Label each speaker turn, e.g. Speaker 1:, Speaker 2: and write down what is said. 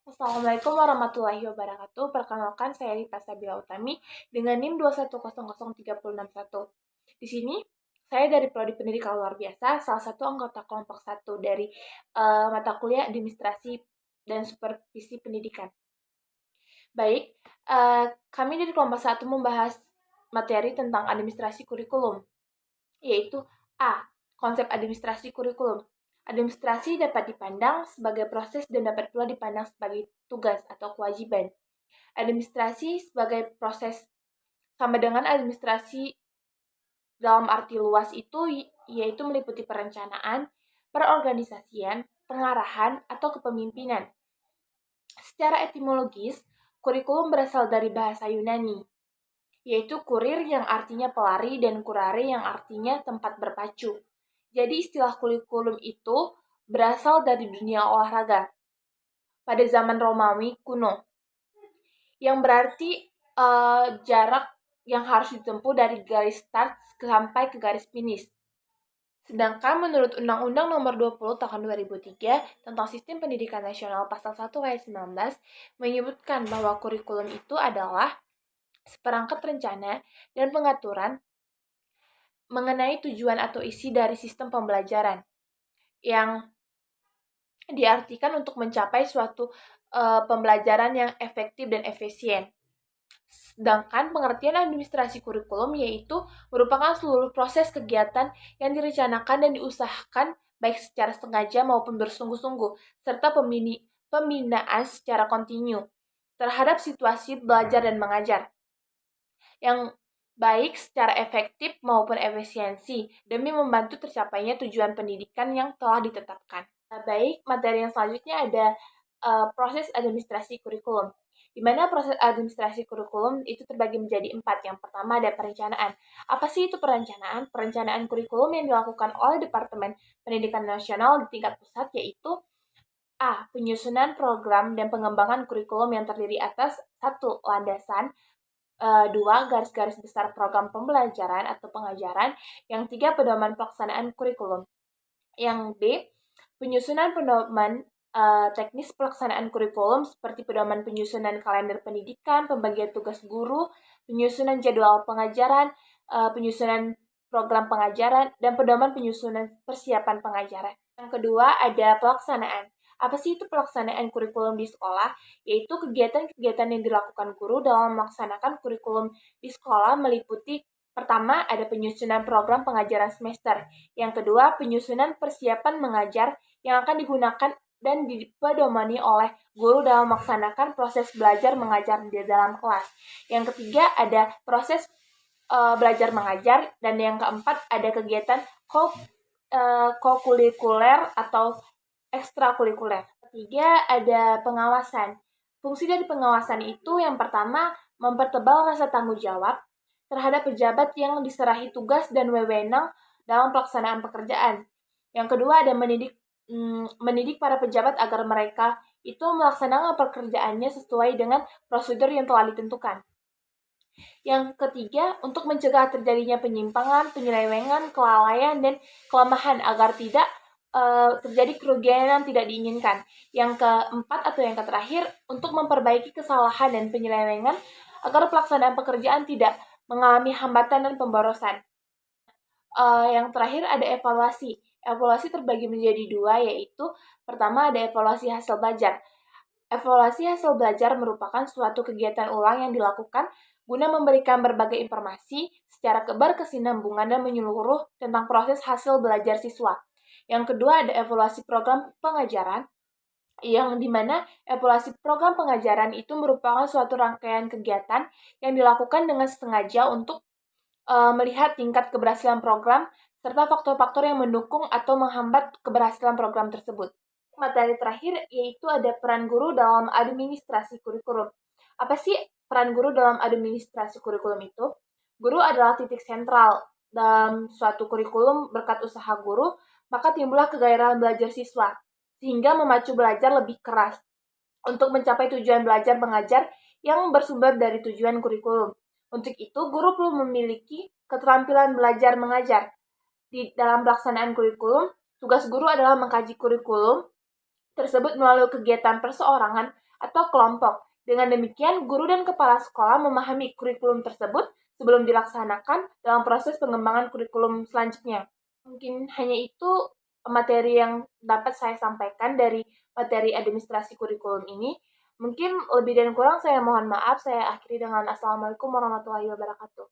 Speaker 1: Assalamualaikum warahmatullahi wabarakatuh. Perkenalkan, saya Rita Sabila Utami dengan NIM 2100361. Di sini, saya dari Prodi Pendidikan Luar Biasa, salah satu anggota kelompok 1 dari mata kuliah Administrasi dan Supervisi Pendidikan. Baik, kami dari kelompok 1 membahas materi tentang administrasi kurikulum, yaitu A. Konsep administrasi kurikulum. Administrasi dapat dipandang sebagai proses dan dapat pula dipandang sebagai tugas atau kewajiban. Administrasi sebagai proses sama dengan administrasi dalam arti luas itu yaitu meliputi perencanaan, perorganisasian, pengarahan, atau kepemimpinan. Secara etimologis, kurikulum berasal dari bahasa Yunani, yaitu kurir yang artinya pelari dan kurare yang artinya tempat berpacu. Jadi istilah kurikulum itu berasal dari dunia olahraga pada zaman Romawi kuno, yang berarti jarak yang harus ditempuh dari garis start sampai ke garis finish. Sedangkan menurut Undang-Undang Nomor 20 Tahun 2003 tentang Sistem Pendidikan Nasional Pasal 1 Ayat 19 menyebutkan bahwa kurikulum itu adalah seperangkat rencana dan pengaturan mengenai tujuan atau isi dari sistem pembelajaran yang diartikan untuk mencapai suatu pembelajaran yang efektif dan efisien. Sedangkan pengertian administrasi kurikulum yaitu merupakan seluruh proses kegiatan yang direncanakan dan diusahakan baik secara sengaja maupun bersungguh-sungguh, serta pembinaan secara kontinu terhadap situasi belajar dan mengajar yang baik secara efektif maupun efisiensi demi membantu tercapainya tujuan pendidikan yang telah ditetapkan. Baik, materi yang selanjutnya ada proses administrasi kurikulum, di mana proses administrasi kurikulum itu terbagi menjadi 4. Yang pertama ada perencanaan. Apa sih itu perencanaan? Perencanaan kurikulum yang dilakukan oleh Departemen Pendidikan Nasional di tingkat pusat yaitu A. Penyusunan program dan pengembangan kurikulum yang terdiri atas 1. Landasan, 2. Garis-garis besar program pembelajaran atau pengajaran, yang 3. Pedoman pelaksanaan kurikulum, yang B. Penyusunan pedoman teknis pelaksanaan kurikulum seperti pedoman penyusunan kalender pendidikan, pembagian tugas guru, penyusunan jadwal pengajaran, penyusunan program pengajaran, dan pedoman penyusunan persiapan pengajaran. Yang kedua ada pelaksanaan. Apa sih itu pelaksanaan kurikulum di sekolah? Yaitu kegiatan-kegiatan yang dilakukan guru dalam melaksanakan kurikulum di sekolah meliputi pertama, ada penyusunan program pengajaran semester. Yang kedua, penyusunan persiapan mengajar yang akan digunakan dan dipedomani oleh guru dalam melaksanakan proses belajar mengajar di dalam kelas. Yang ketiga, ada proses belajar mengajar. Dan yang keempat, ada kegiatan kokurikuler atau ekstrakurikuler. Ketiga, ada pengawasan. Fungsi dari pengawasan itu yang pertama, mempertebal rasa tanggung jawab terhadap pejabat yang diserahi tugas dan wewenang dalam pelaksanaan pekerjaan. Yang kedua ada mendidik para pejabat agar mereka itu melaksanakan pekerjaannya sesuai dengan prosedur yang telah ditentukan. Yang ketiga, untuk mencegah terjadinya penyimpangan, penyelewengan, kelalaian, dan kelemahan agar tidak terjadi kerugian yang tidak diinginkan. Yang keempat atau yang terakhir, untuk memperbaiki kesalahan dan penyelewengan agar pelaksanaan pekerjaan tidak mengalami hambatan dan pemborosan. Yang terakhir ada evaluasi. Evaluasi terbagi menjadi 2, yaitu pertama ada evaluasi hasil belajar. Evaluasi hasil belajar merupakan suatu kegiatan ulang yang dilakukan guna memberikan berbagai informasi secara berkesinambungan dan menyeluruh tentang proses hasil belajar siswa. Yang kedua ada evaluasi program pengajaran, yang dimana evaluasi program pengajaran itu merupakan suatu rangkaian kegiatan yang dilakukan dengan sengaja untuk melihat tingkat keberhasilan program serta faktor-faktor yang mendukung atau menghambat keberhasilan program tersebut. Materi terakhir yaitu ada peran guru dalam administrasi kurikulum. Apa sih peran guru dalam administrasi kurikulum itu? Guru adalah titik sentral dalam suatu kurikulum. Berkat usaha guru, maka timbullah kegairahan belajar siswa, sehingga memacu belajar lebih keras untuk mencapai tujuan belajar mengajar yang bersumber dari tujuan kurikulum. Untuk itu, guru perlu memiliki keterampilan belajar mengajar. Di dalam pelaksanaan kurikulum, tugas guru adalah mengkaji kurikulum tersebut melalui kegiatan perseorangan atau kelompok. Dengan demikian, guru dan kepala sekolah memahami kurikulum tersebut sebelum dilaksanakan dalam proses pengembangan kurikulum selanjutnya. Mungkin hanya itu materi yang dapat saya sampaikan dari materi administrasi kurikulum ini. Mungkin lebih dan kurang saya mohon maaf, saya akhiri dengan Assalamualaikum warahmatullahi wabarakatuh.